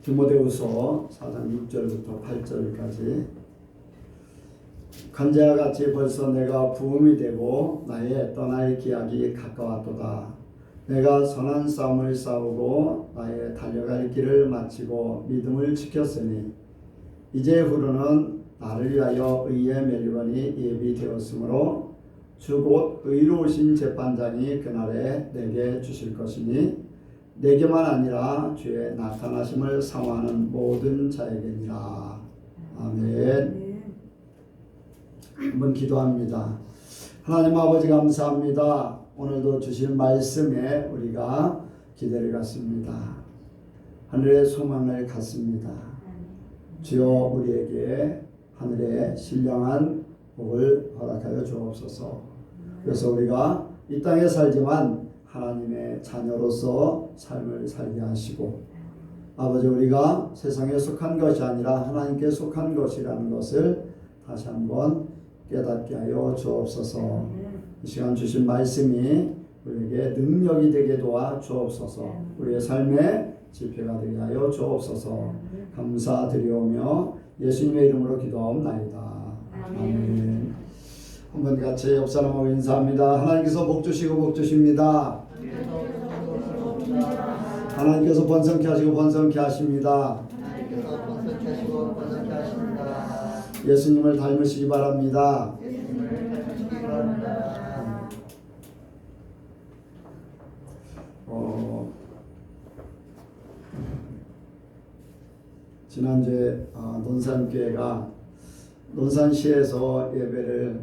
디모데후서 4장 6절부터 8절까지. 간제와 같이 벌써 내가 부음이 되고 나의 떠날 기약이 가까웠도다. 내가 선한 싸움을 싸우고 나의 달려갈 길을 마치고 믿음을 지켰으니 이제후로는 나를 위하여 의의 멸관이 예비되었으므로 주 곧 의로우신 재판장이 그날에 내게 주실 것이니 내게만 아니라 주의 나타나심을 사모하는 모든 자에게니라. 아멘. 한번 기도합니다. 하나님 아버지 감사합니다. 오늘도 주신 말씀에 우리가 기대를 갖습니다. 하늘의 소망을 갖습니다. 주여 우리에게 하늘의 신령한 복을 허락하여 주옵소서. 그래서 우리가 이 땅에 살지만 하나님의 자녀로서 삶을 살게 하시고, 아버지 우리가 세상에 속한 것이 아니라 하나님께 속한 것이라는 것을 다시 한번 깨닫게 하여 주옵소서. 이 시간 주신 말씀이 우리에게 능력이 되게 도와 주옵소서. 우리의 삶의 지표가 되게 하여 주옵소서. 감사드리오며 예수님의 이름으로 기도하옵나이다. 아멘. 한번 같이 옆 사람하고 인사합니다. 하나님께서 복 주시고 복 주십니다. 하나님께서 번성케 하시고 번성케 하십니다. 예수님을 닮으시기 바랍니다. 지난주에 논산교회가 논산시에서 예배를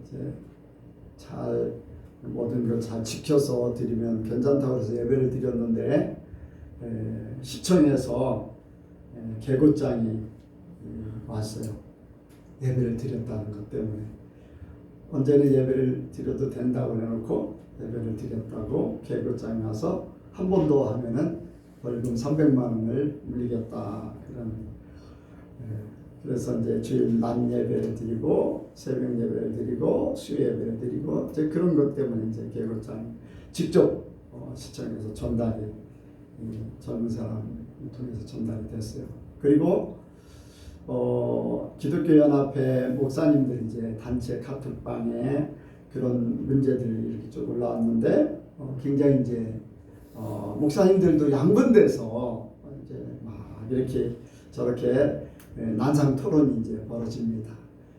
이제 잘 모든 걸 잘 지켜서 드리면 괜찮다고 해서 예배를 드렸는데 시청에서 개고장이 왔어요. 예배를 드렸다는 것 때문에. 언제는 예배를 드려도 된다고 해놓고 예배를 드렸다고 개고장이 와서 한 번 더 하면은 벌금 300만 원을 물리겠다. 그래서 이제 주일 낮 예배를 드리고 새벽 예배를 드리고 수 예배를 드리고 이제 그런 것 때문에 이제 개고장 직접 시청에서 전달이 젊은 사람 통해서 전달이 됐어요. 그리고 기독교연합회 목사님들 이제 단체 카톡방에 그런 문제들이 이렇게 쭉 올라왔는데 굉장히 이제 목사님들도 양분돼서 이제 막 이렇게 저렇게 난상 토론이 이제 벌어집니다.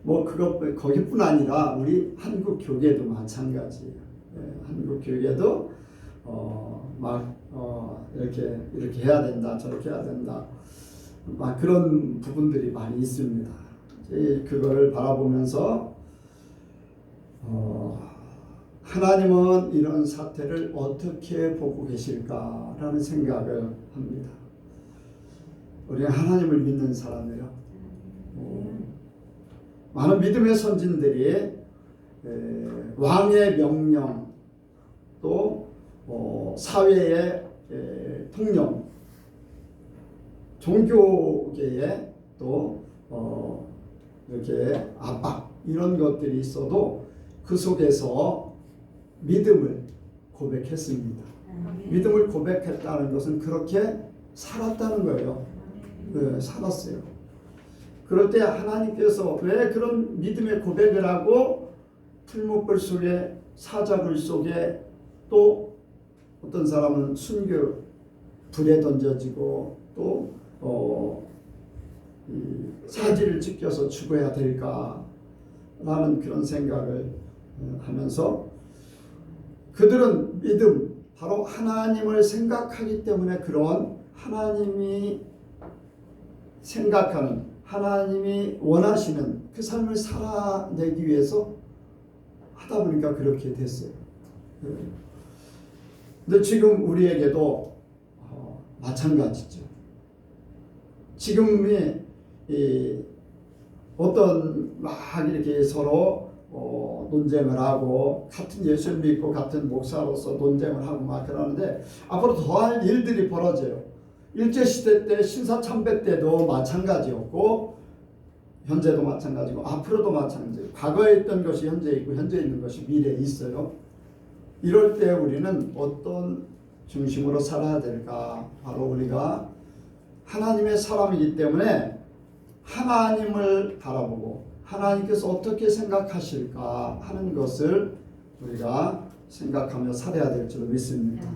뭐 거기뿐 아니라 우리 한국 교계도 마찬가지예요. 한국 교계도 이렇게 해야 된다, 저렇게 해야 된다. 막 그런 부분들이 많이 있습니다. 그거를 바라보면서 하나님은 이런 사태를 어떻게 보고 계실까라는 생각을 합니다. 우리가 하나님을 믿는 사람이에요. 많은 믿음의 선진들이 왕의 명령 또 사회의 통념, 종교계의 또 이렇게 압박 이런 것들이 있어도 그 속에서 믿음을 고백했습니다. 믿음을 고백했다는 것은 그렇게 살았다는 거예요. 살았어요. 그럴 때 하나님께서 왜 그런 믿음의 고백을 하고 풀무불 속에 사자굴 속에 또 어떤 사람은 순교 불에 던져지고 또 사지를 찢겨서 죽어야 될까라는 그런 생각을 하면서 그들은 믿음, 바로 하나님을 생각하기 때문에 그런 하나님이 생각하는 하나님이 원하시는 그 삶을 살아내기 위해서 하다 보니까 그렇게 됐어요. 근데 지금 우리에게도 마찬가지죠. 지금이 어떤 막 이렇게 서로 논쟁을 하고 같은 예수를 믿고 같은 목사로서 논쟁을 하고 막 그러는데 앞으로 더할 일들이 벌어져요. 일제시대 때 신사참배 때도 마찬가지였고 현재도 마찬가지고 앞으로도 마찬가지예요. 과거에 있던 것이 현재 있고 현재 있는 것이 미래에 있어요. 이럴 때 우리는 어떤 중심으로 살아야 될까? 바로 우리가 하나님의 사람이기 때문에 하나님을 바라보고 하나님께서 어떻게 생각하실까 하는 것을 우리가 생각하며 살아야 될 줄 믿습니다.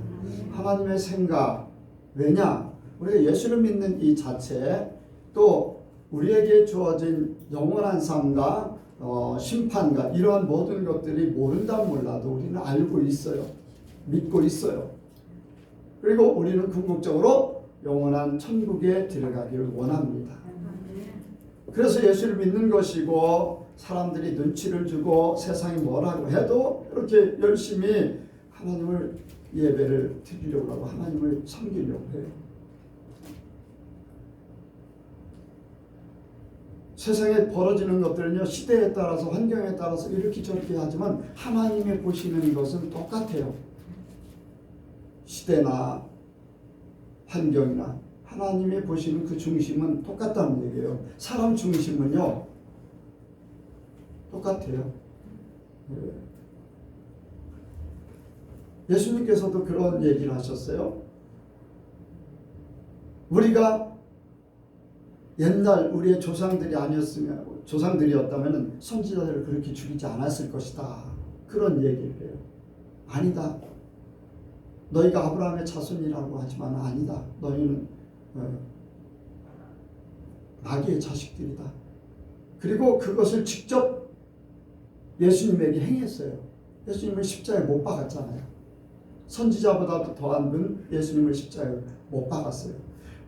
하나님의 생각, 왜냐? 우리가 예수를 믿는 이 자체, 또 우리에게 주어진 영원한 삶과 심판과 이러한 모든 것들이 모른다 몰라도 우리는 알고 있어요. 믿고 있어요. 그리고 우리는 궁극적으로 영원한 천국에 들어가기를 원합니다. 그래서 예수를 믿는 것이고, 사람들이 눈치를 주고 세상이 뭐라고 해도 이렇게 열심히 하나님을 예배를 드리려고 하고 하나님을 섬기려고 해요. 세상에 벌어지는 것들은요, 시대에 따라서 환경에 따라서 이렇게 저렇게 하지만 하나님이 보시는 것은 똑같아요. 시대나 환경이나 하나님이 보시는 그 중심은 똑같다는 얘기예요. 사람 중심은요 똑같아요. 예수님께서도 그런 얘기를 하셨어요. 우리가 옛날 우리의 조상들이었다면 선지자들을 그렇게 죽이지 않았을 것이다. 그런 얘기를 해요. 아니다. 너희가 아브라함의 자손이라고 하지만 아니다. 너희는 마귀의 자식들이다. 그리고 그것을 직접 예수님에게 행했어요. 예수님을 십자가에 못 박았잖아요. 선지자보다도 더한 분 예수님을 십자가에 못 박았어요.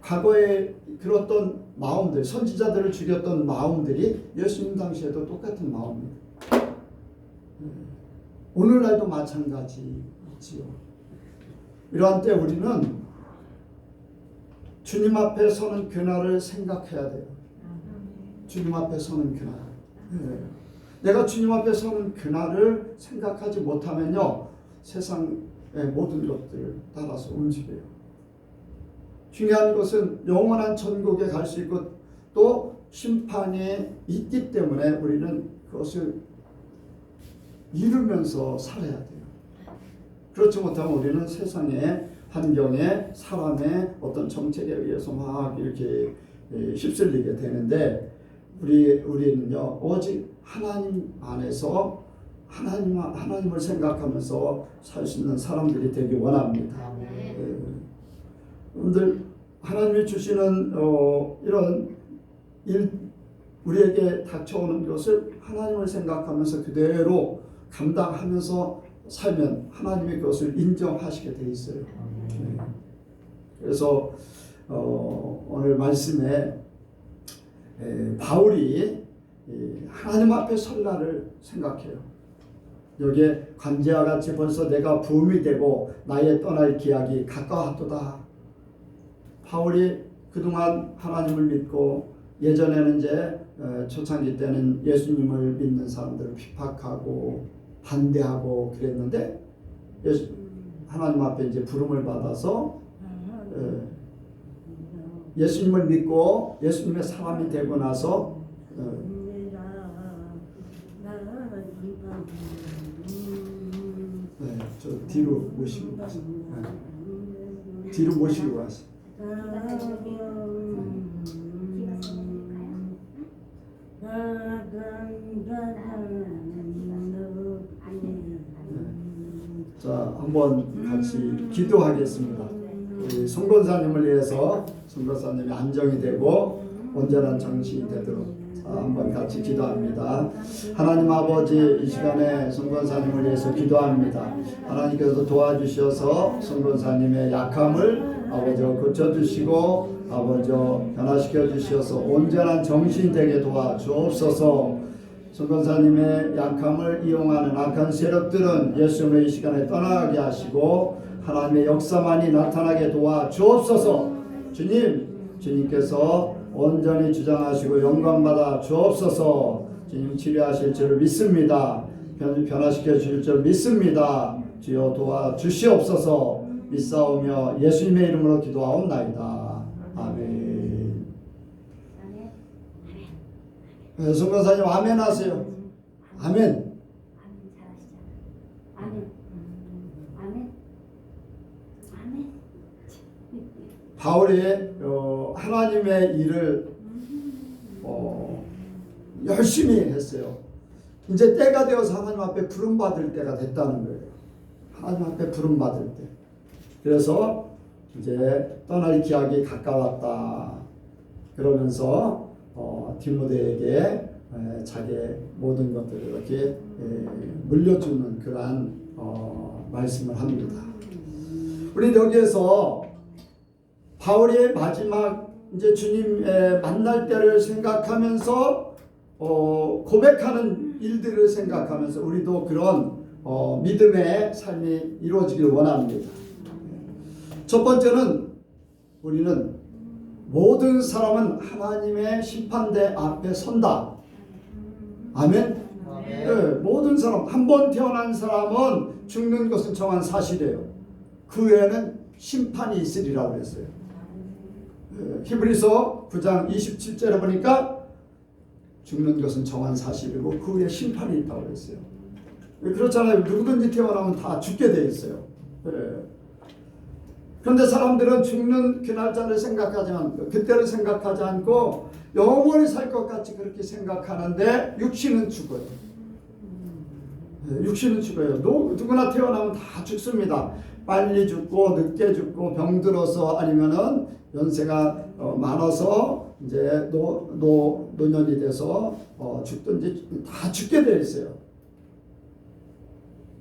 과거에 그랬던 마음들, 선지자들을 죽였던 마음들이 예수님 당시에도 똑같은 마음입니다. 오늘날도 마찬가지지요. 이러한 때 우리는 주님 앞에 서는 그날을 생각해야 돼요. 주님 앞에 서는 그날. 내가 주님 앞에 서는 그날을 생각하지 못하면요, 세상의 모든 것들을 따라서 움직여요. 중요한 것은 영원한 천국에 갈 수 있고 또 심판이 있기 때문에 우리는 그것을 이루면서 살아야 돼요. 그렇지 못하면 우리는 세상의 환경에 사람의 어떤 정책에 의해서 막 이렇게 휩쓸리게 되는데, 우리는요 오직 하나님 안에서 하나님을 생각하면서 살 수 있는 사람들이 되기 원합니다. 여러분들, 하나님이 주시는 이런 우리에게 닥쳐오는 것을 하나님을 생각하면서 그대로 감당하면서 살면 하나님이 그것을 인정하시게 돼 있어요. 그래서 오늘 말씀에 바울이 하나님 앞에 설 날을 생각해요. 여기에 관제와 같이 벌써 내가 부음이 되고 나의 떠날 기약이 가까웠도다. 바울이 그동안 하나님을 믿고, 예전에는 이제 초창기 때는 예수님을 믿는 사람들을 비판하고 반대하고 그랬는데, 하나님 앞에 이제 부름을 받아서 예수님을 믿고 예수님의 사람이 되고 나서 저 뒤로 모시고 가세요. 뒤로 모시고 가세요. 자, 한번 같이 기도하겠습니다. 우리 송건사님을 위해서 송건사님이 안정이 되고 온전한 정신이 되도록 한번 같이 기도합니다. 하나님 아버지, 이 시간에 송건사님을 위해서 기도합니다. 하나님께서 도와주셔서 송건사님의 약함을 아버지 고쳐주시고 아버지 변화시켜 주셔서 온전한 정신 되게 도와주옵소서. 송건사님의 약함을 이용하는 악한 세력들은 예수님의 이 시간에 떠나게 하시고 하나님의 역사만이 나타나게 도와주옵소서. 주님께서 온전히 주장하시고 영광받아 주옵소서. 주님 치료하실 줄 믿습니다. 변화시켜 주실 줄 믿습니다. 주여 도와주시옵소서. 믿사오며 예수님의 이름으로 기도하옵나이다. 아멘. 송건사님 아멘 하세요. 아멘. 바울이 하나님의 일을 열심히 했어요. 이제 때가 되어서 하나님 앞에 부름받을 때가 됐다는 거예요. 하나님 앞에 부름받을 때. 그래서 이제 떠날 기약이 가까웠다. 그러면서 디모데에게 자기의 모든 것들을 이렇게 물려주는 그러한 말씀을 합니다. 우리 여기에서 바울의 마지막 이제 주님의 만날 때를 생각하면서 고백하는 일들을 생각하면서 우리도 그런 믿음의 삶이 이루어지길 원합니다. 첫 번째는 우리는 모든 사람은 하나님의 심판대 앞에 선다. 아멘. 네, 모든 사람, 한 번 태어난 사람은 죽는 것은 정한 사실이에요. 그 외에는 심판이 있으리라고 했어요. 히브리서 9장 27절에 보니까 죽는 것은 정한 사실이고 그 후에 심판이 있다고 했어요. 그렇잖아요. 누구든지 태어나면 다 죽게 돼 있어요. 그런데 사람들은 죽는 그 날짜를 생각하지 않고 그때를 생각하지 않고 영원히 살 것 같이 그렇게 생각하는데 육신은 죽어요. 육신은 죽어요. 누구나 태어나면 다 죽습니다. 빨리 죽고 늦게 죽고 병들어서 아니면은 연세가 많아서 이제 노년이 돼서 죽든지 다 죽게 되어 있어요.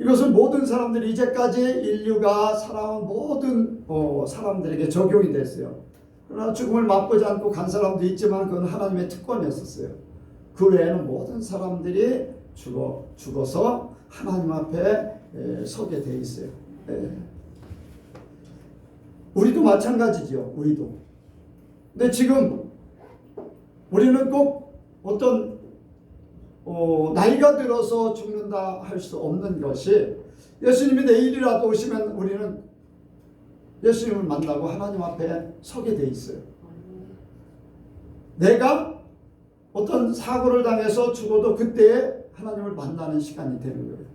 이것은 모든 사람들이 이제까지 인류가 살아온 모든 사람들에게 적용이 됐어요. 그러나 죽음을 맛보지 않고 간 사람도 있지만 그건 하나님의 특권이었었어요. 그 외에는 모든 사람들이 죽어서 하나님 앞에 서게 돼 있어요. 우리도 마찬가지지요. 우리도. 근데 지금 우리는 꼭 어떤 나이가 들어서 죽는다 할 수 없는 것이 예수님이 내일이라도 오시면 우리는 예수님을 만나고 하나님 앞에 서게 돼 있어요. 내가 어떤 사고를 당해서 죽어도 그때에 하나님을 만나는 시간이 되는 거예요.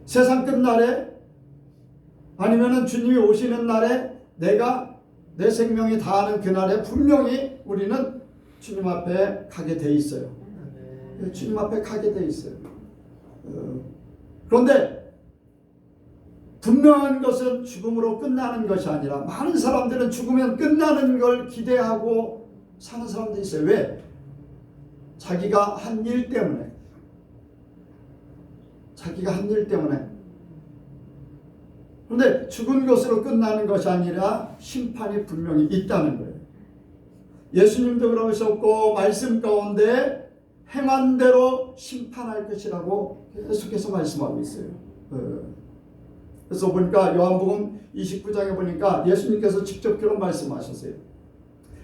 세상 끝날에 아니면은 주님이 오시는 날에 내가 내 생명이 다하는 그날에 분명히 우리는 주님 앞에 가게 돼 있어요. 주님 앞에 가게 돼 있어요. 그런데 분명한 것은 죽음으로 끝나는 것이 아니라 많은 사람들은 죽으면 끝나는 걸 기대하고 사는 사람도 있어요. 왜? 자기가 한 일 때문에. 자기가 한 일 때문에. 그런데 죽은 것으로 끝나는 것이 아니라 심판이 분명히 있다는 거예요. 예수님도 그러셨고 말씀 가운데 행한 대로 심판할 것이라고 계속해서 말씀하고 있어요. 그래서 보니까 요한복음 29장에 보니까 예수님께서 직접 그런 말씀하셨어요.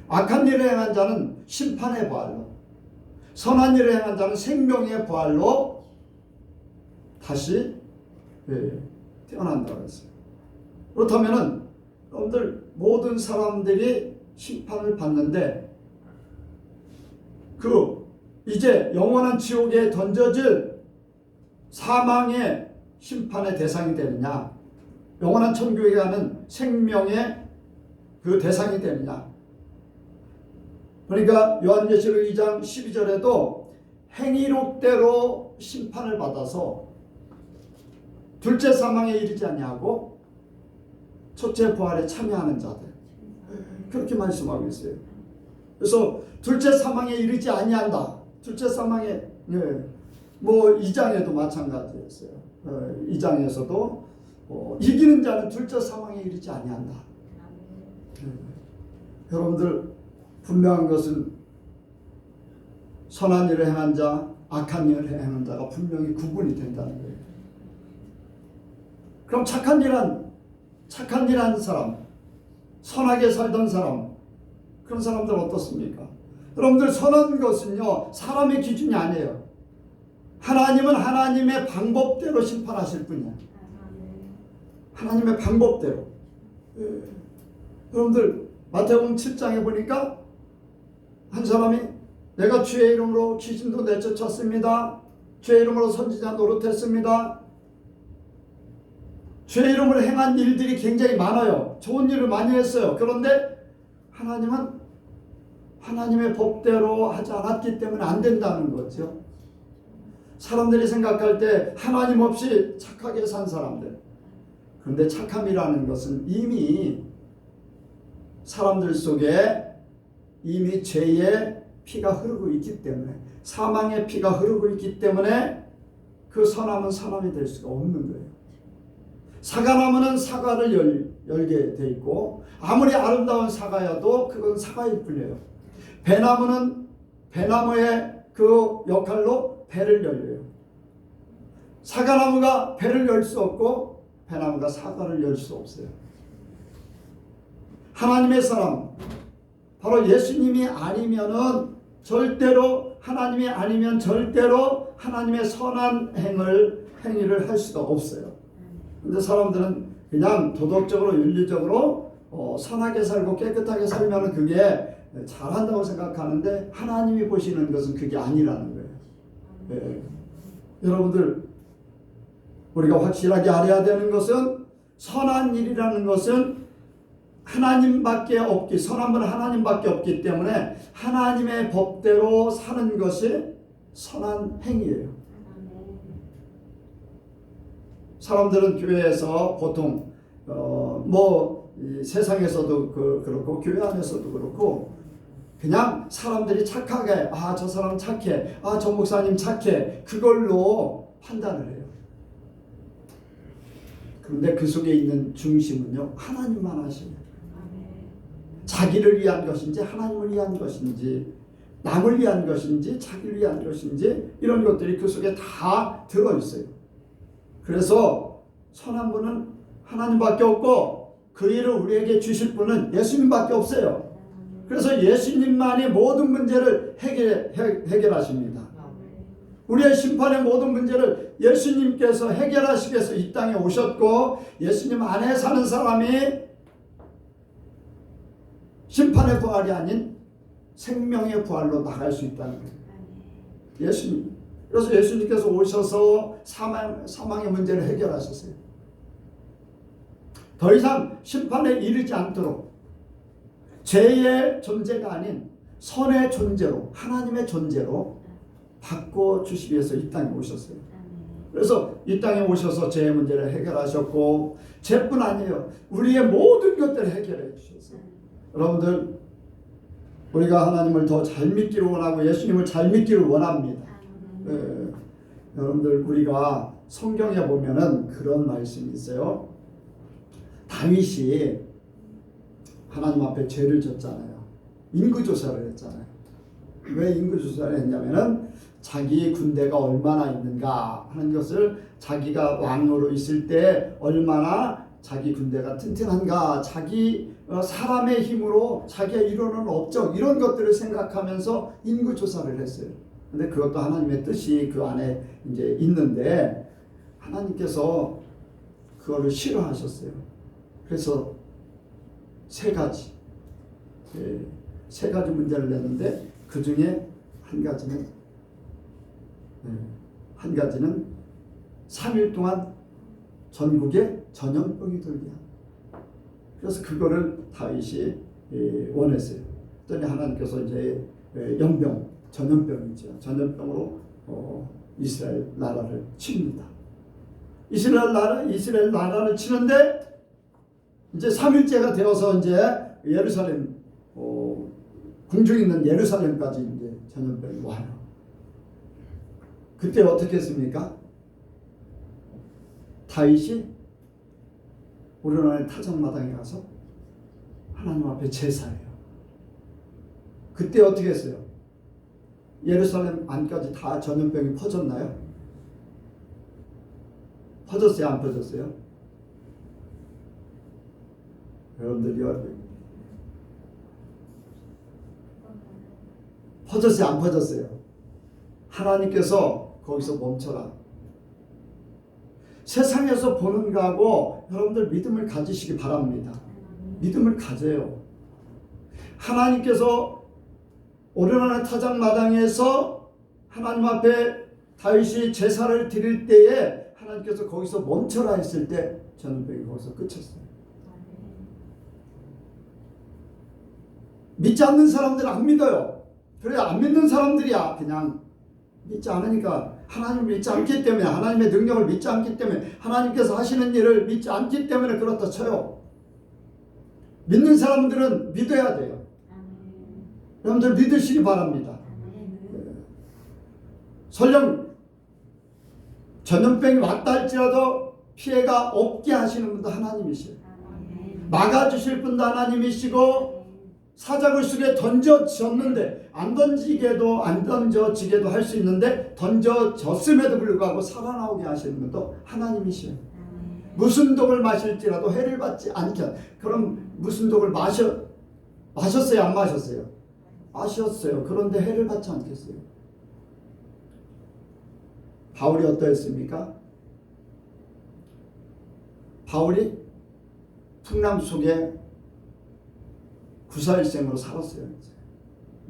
악한 일을 행한 자는 심판의 부활로, 선한 일을 행한 자는 생명의 부활로 다시 태어난다고 했어요. 그렇다면은 여러분들 모든 사람들이 심판을 받는데 이제 영원한 지옥에 던져질 사망의 심판의 대상이 되느냐, 영원한 천국에 가는 생명의 그 대상이 되느냐. 그러니까 요한계시록 2장 12절에도 행위록대로 심판을 받아서 둘째 사망에 이르지 아니하고 첫째 부활에 참여하는 자들, 그렇게 말씀하고 있어요. 그래서 둘째 사망에 이르지 아니한다. 둘째 사망에 뭐 2장에도 마찬가지였어요. 2장에서도 이기는 자는 둘째 사망에 이르지 아니한다. 여러분들 분명한 것은 선한 일을 행한 자, 악한 일을 행한 자가 분명히 구분이 된다는 거예요. 그럼 착한 일 한 사람, 선하게 살던 사람, 그런 사람들 어떻습니까? 여러분들 선한 것은요 사람의 기준이 아니에요. 하나님은 하나님의 방법대로 심판하실 분이야. 하나님의 방법대로. 여러분들 마태복음 7장에 보니까 한 사람이 내가 주의 이름으로 귀신도 내쫓았습니다. 주의 이름으로 선지자 노릇했습니다. 주의 이름으로 행한 일들이 굉장히 많아요. 좋은 일을 많이 했어요. 그런데 하나님은 하나님의 법대로 하지 않았기 때문에 안 된다는 거죠. 사람들이 생각할 때 하나님 없이 착하게 산 사람들. 그런데 착함이라는 것은 이미 사람들 속에 이미 죄의 피가 흐르고 있기 때문에, 사망의 피가 흐르고 있기 때문에 그 선함은 선함이 될 수가 없는 거예요. 사과나무는 사과를 열게 돼 있고, 아무리 아름다운 사과여도 그건 사과일 뿐이에요. 배나무는 배나무의 그 역할로 배를 열려요. 사과나무가 배를 열 수 없고 배나무가 사과를 열 수 없어요. 하나님의 사람, 바로 예수님이 아니면은 절대로, 하나님이 아니면 절대로 하나님의 선한 행위를 할 수가 없어요. 근데 사람들은 그냥 도덕적으로, 윤리적으로 선하게 살고 깨끗하게 살면 그게 잘한다고 생각하는데, 하나님이 보시는 것은 그게 아니라는 거예요. 네. 여러분들, 우리가 확실하게 알아야 되는 것은, 선한 일이라는 것은 하나님밖에 없기, 선한 분은 하나님밖에 없기 때문에 하나님의 법대로 사는 것이 선한 행위예요. 사람들은 교회에서 보통 세상에서도 그렇고 교회 안에서도 그렇고 그냥 사람들이 착하게, 저 사람 착해, 저 목사님 착해, 그걸로 판단을 해요. 그런데 그 속에 있는 중심은요, 하나님만 하시는, 자기를 위한 것인지 하나님을 위한 것인지, 남을 위한 것인지 자기를 위한 것인지, 이런 것들이 그 속에 다 들어있어요. 그래서 선한 분은 하나님밖에 없고 그 일을 우리에게 주실 분은 예수님밖에 없어요. 그래서 예수님만이 모든 문제를 해결하십니다. 우리의 심판의 모든 문제를 예수님께서 해결하시기 위해서 이 땅에 오셨고, 예수님 안에 사는 사람이 심판의 부활이 아닌 생명의 부활로 나갈 수 있다는 거예요. 예수님. 그래서 예수님께서 오셔서 사망의 문제를 해결하셨어요. 더 이상 심판에 이르지 않도록 죄의 존재가 아닌 선의 존재로, 하나님의 존재로 바꿔주시기 위해서 이 땅에 오셨어요. 그래서 이 땅에 오셔서 죄의 문제를 해결하셨고, 죄뿐 아니에요. 우리의 모든 것들을 해결해 주셨어요. 여러분들, 우리가 하나님을 더 잘 믿기를 원하고 예수님을 잘 믿기를 원합니다. 여러분들, 우리가 성경에 보면은 그런 말씀이 있어요. 다윗이 하나님 앞에 죄를 졌잖아요. 인구조사를 했잖아요. 왜 인구조사를 했냐면은 자기 군대가 얼마나 있는가 하는 것을, 자기가 왕으로 있을 때 얼마나 자기 군대가 튼튼한가, 자기 사람의 힘으로 자기가 이루는 업적, 이런 것들을 생각하면서 인구조사를 했어요. 근데 그것도 하나님의 뜻이 그 안에 이제 있는데, 하나님께서 그거를 싫어하셨어요. 그래서 세 가지 문제를 냈는데, 그 중에 한 가지는 3일 동안 전국에 전염병이 돌게 한다. 그래서 그거를 다윗이 원했어요. 그랬더니 하나님께서 이제 전염병이죠. 전염병으로 이스라엘 나라를 칩니다. 이스라엘 나라를 치는데, 이제 3일째가 되어서 이제 예루살렘, 궁중에 있는 예루살렘까지 이제 전염병이 와요. 그때 어떻게 했습니까? 다윗이 오르나의 타작마당에 가서 하나님 앞에 제사해요. 그때 어떻게 했어요? 예루살렘 안까지 다 전염병이 퍼졌나요? 퍼졌어요? 안 퍼졌어요? 여러분들이 퍼졌어요? 안 퍼졌어요? 하나님께서 거기서 멈춰라. 세상에서 보는 거하고 여러분들 믿음을 가지시기 바랍니다. 믿음을 가져요. 하나님께서 오르나는 타작마당에서 하나님 앞에 다윗이 제사를 드릴 때에 하나님께서 거기서 멈춰라 했을 때 전염병이 거기서 끝쳤어요. 믿지 않는 사람들은 안 믿어요. 그래 안 믿는 사람들이야 그냥 믿지 않으니까, 하나님을 믿지 않기 때문에, 하나님의 능력을 믿지 않기 때문에, 하나님께서 하시는 일을 믿지 않기 때문에 그렇다 쳐요. 믿는 사람들은 믿어야 돼요. 여러분들 믿으시기 바랍니다. 설령 전염병이 왔다 할지라도 피해가 없게 하시는 분도 하나님이시요, 막아주실 분도 하나님이시고, 사자굴 속에 던져졌는데 안 던져지게도 할 수 있는데 던져졌음에도 불구하고 살아나오게 하시는 분도 하나님이시요. 무슨 독을 마실지라도 해를 받지 않게. 그럼 무슨 독을 마셨어요? 안 마셨어요? 마셨어요. 그런데 해를 받지 않겠어요? 바울이 어떠했습니까? 바울이 풍랑 속에 구사일생으로 살았어요.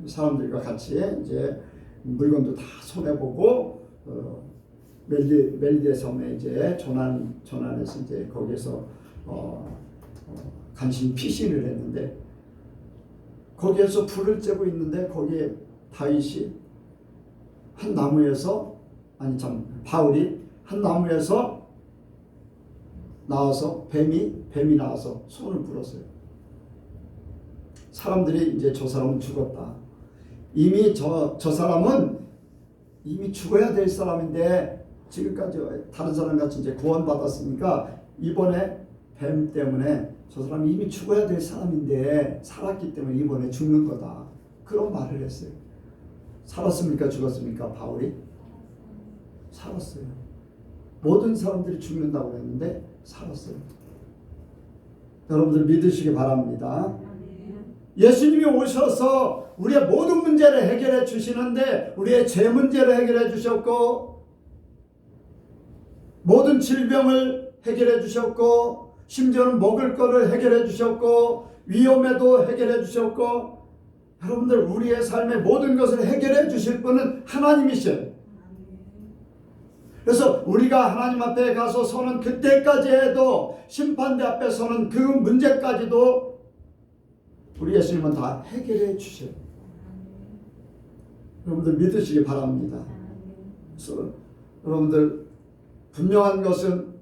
사람들과 같이 이제 물건도 다 손해 보고 멜리데 섬에 이제 조난해서 이제 거기에서 간신히 피신을 했는데, 거기에서 불을 쬐고 있는데 거기에 다윗이 한 나무에서, 바울이 한 나무에서 나와서 뱀이 나와서 손을 불었어요. 사람들이 이제 저 사람은 죽었다. 이미 저 사람은 이미 죽어야 될 사람인데 지금까지 다른 사람 같이 이제 구원받았으니까 이번에 뱀 때문에 저 사람이 이미 죽어야 될 사람인데 살았기 때문에 이번에 죽는 거다. 그런 말을 했어요. 살았습니까? 죽었습니까? 바울이? 살았어요. 모든 사람들이 죽는다고 했는데 살았어요. 여러분들 믿으시기 바랍니다. 예수님이 오셔서 우리의 모든 문제를 해결해 주시는데, 우리의 죄 문제를 해결해 주셨고, 모든 질병을 해결해 주셨고, 심지어는 먹을 거를 해결해 주셨고, 위험에도 해결해 주셨고, 여러분들 우리의 삶의 모든 것을 해결해 주실 분은 하나님이셔요. 그래서 우리가 하나님 앞에 가서 서는 그때까지 해도, 심판대 앞에 서는 그 문제까지도 우리 예수님은 다 해결해 주셔요. 여러분들 믿으시기 바랍니다. 그래서 여러분들 분명한 것은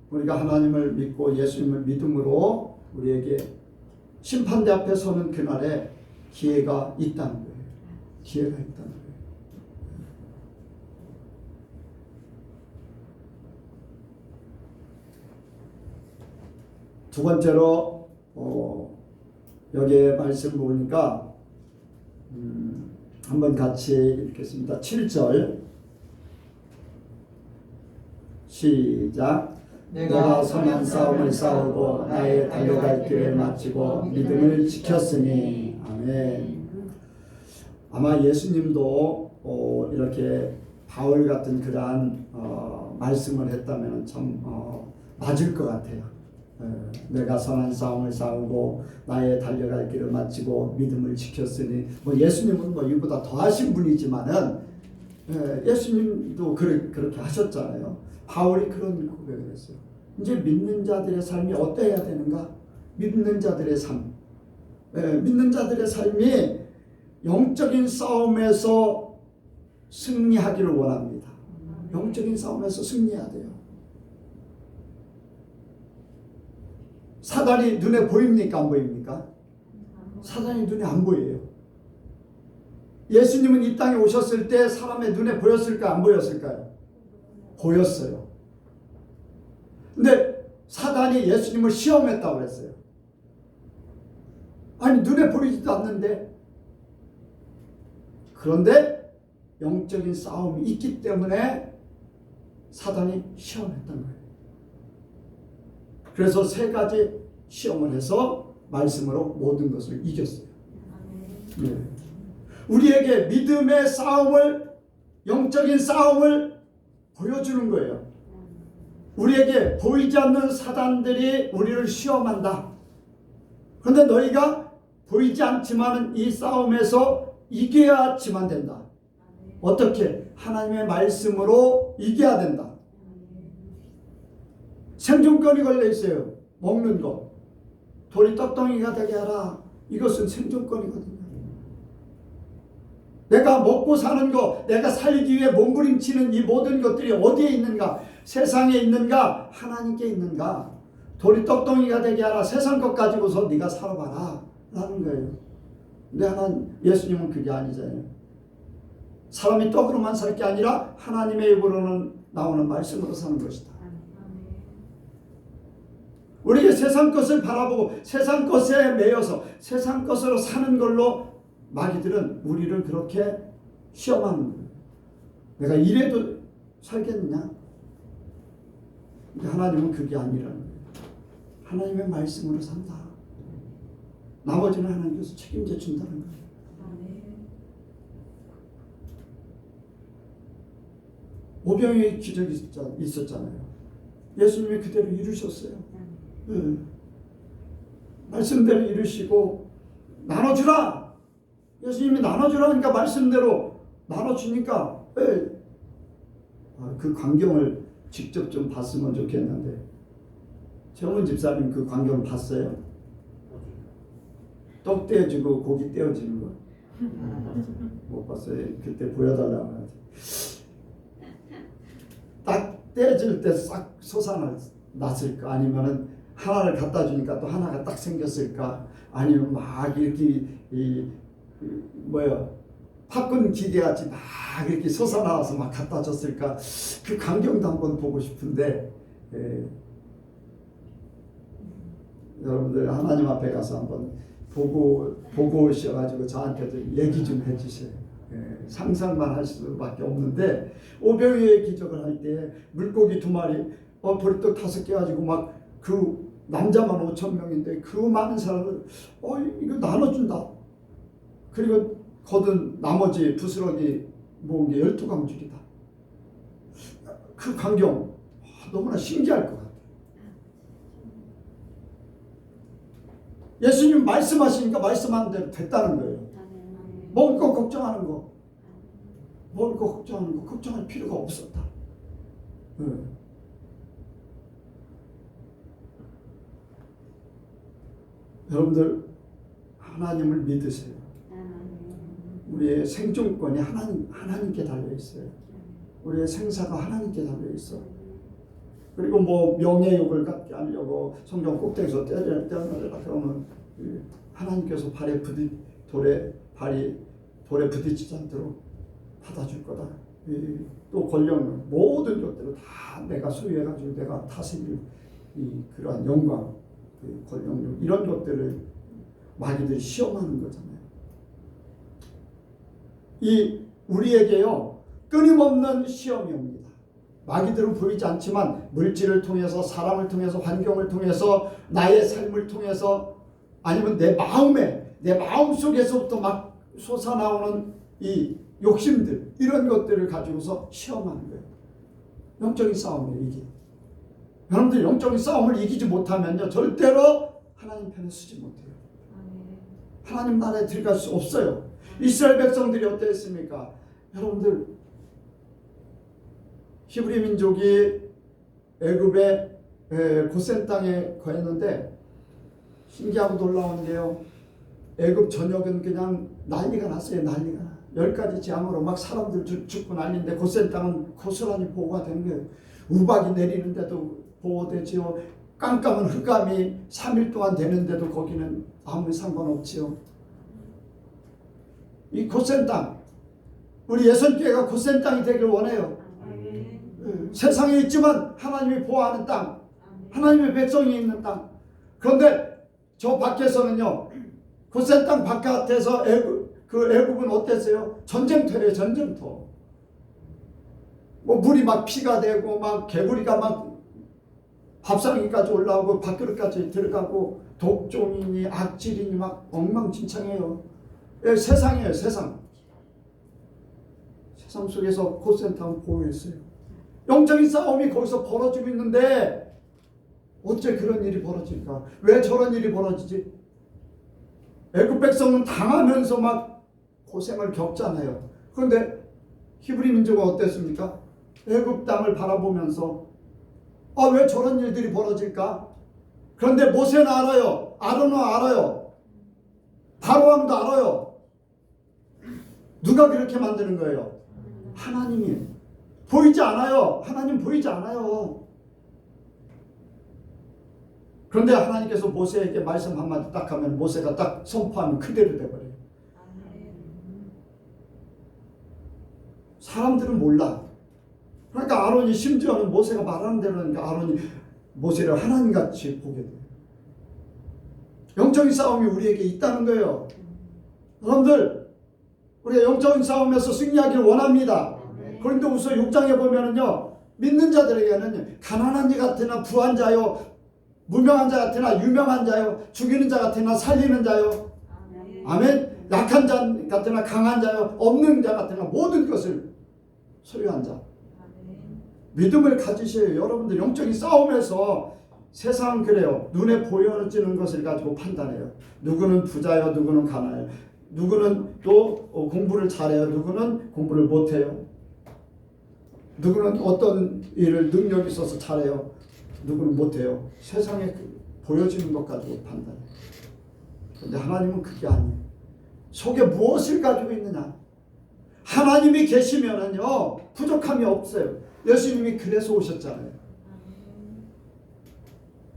우리가 하나님을 믿고 예수님을 믿음으로 우리에게 심판대 앞에 서는 그날에 기회가 있다는 거예요. 기회가 있다는 거예요. 두 번째로 여기에 말씀 보니까 한번 같이 읽겠습니다. 7절 시작. 내가 선한 싸움을 싸우고 나의 달려갈 길을 마치고 믿음을 지켰으니. 아멘. 아마 예수님도 이렇게 바울 같은 그러한 말씀을 했다면 참 맞을 것 같아요. 내가 선한 싸움을 싸우고 나의 달려갈 길을 마치고 믿음을 지켰으니. 예수님은 이보다 더하신 분이지만은 예수님도 그렇게 하셨잖아요. 바울이 그런 고백을 했어요. 이제 믿는 자들의 삶이 어때야 되는가? 믿는 자들의 삶, 믿는 자들의 삶이 영적인 싸움에서 승리하기를 원합니다. 영적인 싸움에서 승리해야 돼요. 사단이 눈에 보입니까? 안 보입니까? 사단이 눈에 안 보여요. 예수님은 이 땅에 오셨을 때 사람의 눈에 보였을까? 안 보였을까요? 보였어요. 근데 사단이 예수님을 시험했다고 그랬어요. 아니 눈에 보이지도 않는데. 그런데 영적인 싸움이 있기 때문에 사단이 시험했던 거예요. 그래서 세 가지 시험을 해서 말씀으로 모든 것을 이겼어요. 네. 우리에게 믿음의 싸움을, 영적인 싸움을 보여주는 거예요. 우리에게 보이지 않는 사단들이 우리를 시험한다. 그런데 너희가 보이지 않지만 이 싸움에서 이겨야지만 된다. 어떻게? 하나님의 말씀으로 이겨야 된다. 생존권이 걸려 있어요. 먹는 것. 돌이 떡덩이가 되게 하라. 이것은 생존권이거든요. 내가 먹고 사는 것, 내가 살기 위해 몸부림치는 이 모든 것들이 어디에 있는가? 세상에 있는가? 하나님께 있는가? 돌이 떡덩이가 되게 하라. 세상 것 가지고서 네가 살아봐라 라는 거예요. 근데 예수님은 그게 아니잖아요. 사람이 떡으로만 살 게 아니라 하나님의 입으로는 나오는 말씀으로 사는 것이다. 우리가 세상 것을 바라보고 세상 것에 매여서 세상 것으로 사는 걸로 마귀들은 우리를 그렇게 시험하는 거예요. 내가 이래도 살겠느냐? 근데 하나님은 그게 아니라는 거예요. 하나님의 말씀으로 산다. 나머지는 하나님께서 책임져 준다는 거예요. 오병이의 기적이 있었잖아요. 예수님이 그대로 이루셨어요. 말씀대로 이루시고 나눠주라. 예수님이 나눠주라 하니까 말씀대로 나눠주니까 그 광경을 직접 좀 봤으면 좋겠는데 정은 집사님 그 광경 봤어요? 떡 떼어주고 고기 떼어주는 거 못 봤어요. 그때 보여달라고 하지. 딱 떼어질 때 싹 솟아났을까? 아니면은 하나를 갖다 주니까 또 하나가 딱 생겼을까? 아니면 막 이렇게 팝콘 기계같이 막 이렇게 솟아나와서 막 갖다 줬을까? 그 광경도 한번 보고 싶은데 여러분들 하나님 앞에 가서 한번 보고 오셔가지고 저한테도 얘기 좀 해주세요. 상상만 할 수밖에 없는데 오병이의 기적을 할 때 물고기 2마리 보리떡 5개 가지고 막 그 남자만 5,000명인데 그 많은 사람을 이거 나눠준다. 그리고 거둔 나머지 부스러기 모은 게 12광줄이다. 그 광경 너무나 신기할 것 같아요. 예수님 말씀하시니까 말씀하는 대로 됐다는 거예요. 먹을 거 걱정하는 거, 먹을 거 걱정하는 거 걱정할 필요가 없었다. 여러분들 하나님을 믿으세요. 우리의 생존권이 하나님께 달려 있어요. 우리의 생사가 하나님께 달려 있어. 그리고 명예욕을 갖게 하려고 성경 꼭대기에서 떼어내라 그러면 하나님께서 돌에 부딪히지 않도록 받아줄 거다. 또 권력 모든 것들을 다 내가 소유해가지고 내가 다스릴 그러한 영광, 권력력 이런 것들을 마귀들이 시험하는 거잖아요. 우리에게요 끊임없는 시험이 옵니다. 마귀들은 보이지 않지만 물질을 통해서 사람을 통해서 환경을 통해서 나의 삶을 통해서 아니면 내 마음 속에서부터 막 솟아나오는 이 욕심들 이런 것들을 가지고서 시험하는 거예요. 영적인 싸움이에요 이게. 여러분들 영적인 싸움을 이기지 못하면요 절대로 하나님 편에 서지 못해요. 하나님 나라에 들어갈 수 없어요. 이스라엘 백성들이 어땠습니까? 여러분들 히브리 민족이 애굽의 고센 땅에 거했는데 신기하고 놀라운 게요. 애굽 전역은 그냥 난리가 났어요. 난리가 나. 10가지 재앙으로 막 사람들 죽고 난리인데 고센 땅은 고스란히 보호가 된 거예요. 우박이 내리는데도 보호되지요. 깜깜한 흑암이 3일 동안 되는데도 거기는 아무 상관없지요. 이 고센 땅, 우리 예선교회가 고센 땅이 되길 원해요. 세상에 있지만 하나님이 보호하는 땅, 하나님의 백성이 있는 땅. 그런데 저 밖에서는요, 고센 땅 바깥에서 애굽은 어땠어요? 전쟁터예요, 전쟁터. 물이 막 피가 되고 막 개구리가 막 밥상위까지 올라오고 밥그릇까지 들어가고 독종이니 악질이니 막 엉망진창해요. 세상이에요, 세상. 세상 속에서 고센 땅을 보호했어요. 영적인 싸움이 거기서 벌어지고 있는데 어째 그런 일이 벌어질까? 왜 저런 일이 벌어지지? 애굽 백성은 당하면서 막 고생을 겪잖아요. 그런데 히브리 민족은 어땠습니까? 애굽 땅을 바라보면서 왜 저런 일들이 벌어질까? 그런데 모세는 알아요. 아론은 알아요. 바로왕도 알아요. 누가 그렇게 만드는 거예요? 하나님이. 보이지 않아요. 하나님 보이지 않아요. 그런데 하나님께서 모세에게 말씀 한마디 딱 하면 모세가 딱 선포하면 그대로 돼버려요. 사람들은 몰라. 그러니까 아론이 심지어는 모세가 말하는 대로 하니까 아론이 모세를 하나님같이 보게 돼요. 영적인 싸움이 우리에게 있다는 거예요. 여러분들, 우리가 영적인 싸움에서 승리하기를 원합니다. 고린도후서 6장에 보면은요, 믿는 자들에게는 가난한 자 같으나 부한 자요, 무명한 자 같으나 유명한 자요, 죽이는 자 같으나 살리는 자요, 아멘. 약한 자 같으나 강한 자요, 없는 자 같으나 모든 것을 소유한 자. 믿음을 가지셔야 여러분들 영적인 싸움에서 세상은 그래요. 눈에 보여지는 것을 가지고 판단해요. 누구는 부자요, 누구는 가난해요. 누구는 또 공부를 잘해요, 누구는 공부를 못해요. 누구는 어떤 일을 능력이 있어서 잘해요, 누구는 못해요. 세상에 보여지는 것 가지고 판단해요. 그런데 하나님은 그게 아니에요. 속에 무엇을 가지고 있느냐. 하나님이 계시면은요 부족함이 없어요. 예수님이 그래서 오셨잖아요.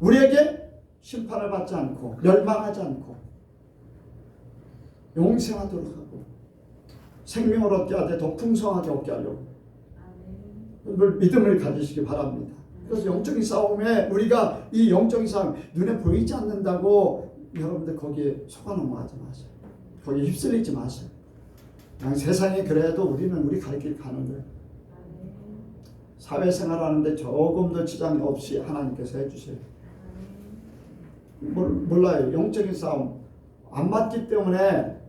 우리에게 심판을 받지 않고 멸망하지 않고 영생하도록 하고 생명을 얻게 하되 더 풍성하게 얻게 하려고 믿음을 가지시기 바랍니다. 그래서 영적인 싸움에 우리가 이 영적인 싸움 눈에 보이지 않는다고 여러분들 거기에 속아 넘어가지 마세요. 거기에 휩쓸리지 마세요. 그냥 세상에 그래도 우리는 우리 갈 길 가는 거예요. 사회생활하는데 조금도 지장이 없이 하나님께서 해주세요. 몰라요. 영적인 싸움 안 맞기 때문에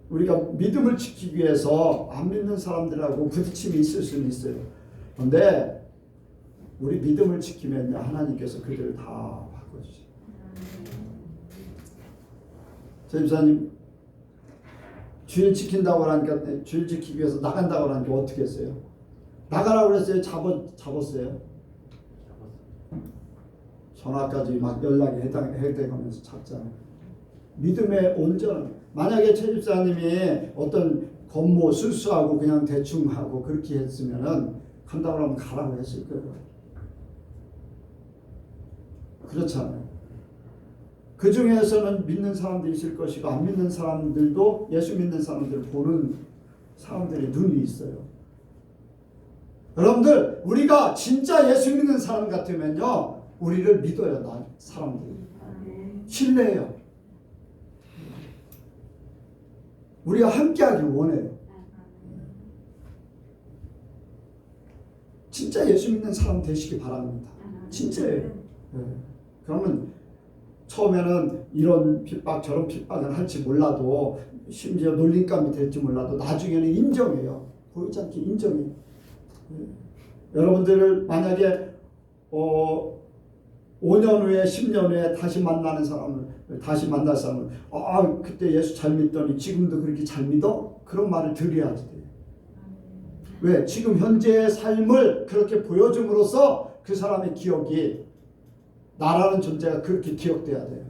우리가 믿음을 지키기 위해서 안 믿는 사람들하고 부딪힘이 있을 수는 있어요. 그런데 우리 믿음을 지키면 하나님께서 그들을 다 바꿔주세요. 제 집사님 주일 지킨다고 하니까 주일 지키기 위해서 나간다고 하니까 어떻게 했어요? 나가라고 그랬어요? 잡았어요? 전화까지 막 연락이 해대가면서 잡잖아요. 믿음의 온전. 만약에 최 집사님이 어떤 건모 술수하고 그냥 대충 하고 그렇게 했으면은 간다고 하면 가라고 했을 거예요. 그렇잖아요. 그 중에서는 믿는 사람들이 있을 것이고 안 믿는 사람들도 예수 믿는 사람들을 보는 사람들의 눈이 있어요. 여러분들 우리가 진짜 예수 믿는 사람 같으면요 우리를 믿어요. 사람들이 신뢰해요. 우리가 함께하길 원해요. 진짜 예수 믿는 사람 되시기 바랍니다. 진짜예요. 그러면 처음에는 이런 핍박 저런 핍박을 할지 몰라도 심지어 놀림감이 될지 몰라도 나중에는 인정해요. 보이지 않게 인정해요. 여러분들을 만약에 5년 후에 10년 후에 다시 만날 사람은 그때 예수 잘 믿더니 지금도 그렇게 잘 믿어? 그런 말을 드려야지 돼요. 왜? 지금 현재의 삶을 그렇게 보여줌으로써 그 사람의 기억이 나라는 존재가 그렇게 기억돼야 돼요.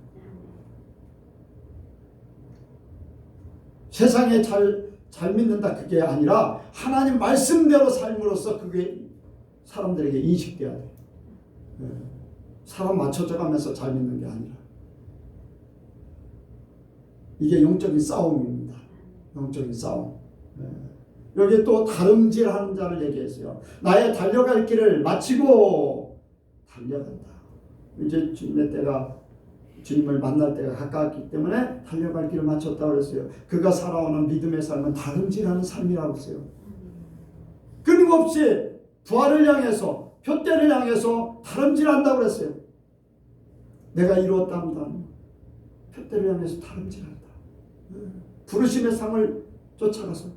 세상에 잘 믿는다 그게 아니라 하나님 말씀대로 삶으로써 그게 사람들에게 인식돼야 돼요. 사람 맞춰져 가면서 잘 믿는 게 아니라. 이게 영적인 싸움입니다. 영적인 싸움. 여기 또 다름질하는 자를 얘기했어요. 나의 달려갈 길을 마치고 달려간다. 이제 주님을 만날 때가 가까웠기 때문에 달려갈 길을 마쳤다고 그랬어요. 그가 살아오는 믿음의 삶은 다름질하는 삶이라고 했어요. 끊임없이 부활을 향해서 표대를 향해서 다름질한다고 그랬어요. 내가 이루었다 한다면 표대를 향해서 다름질한다. 부르심의 상을 쫓아가서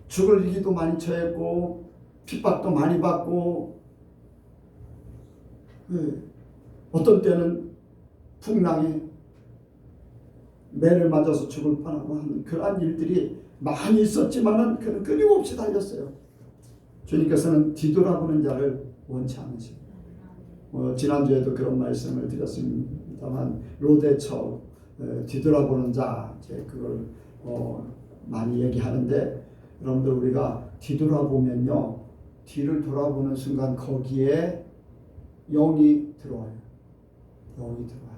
죽을 일기도 많이 처했고 핍박도 많이 받고 어떤 때는 풍랑에 매를 맞아서 죽을 뻔하고 하는 그러한 일들이 많이 있었지만은 그는 끊임없이 달렸어요. 주님께서는 뒤돌아보는 자를 원치 않으십니다. 지난주에도 그런 말씀을 드렸습니다만 로대처 뒤돌아보는 자 그걸 많이 얘기하는데 여러분들 우리가 뒤돌아보면요 뒤를 돌아보는 순간 거기에 영이 들어와요. 영이 들어와요.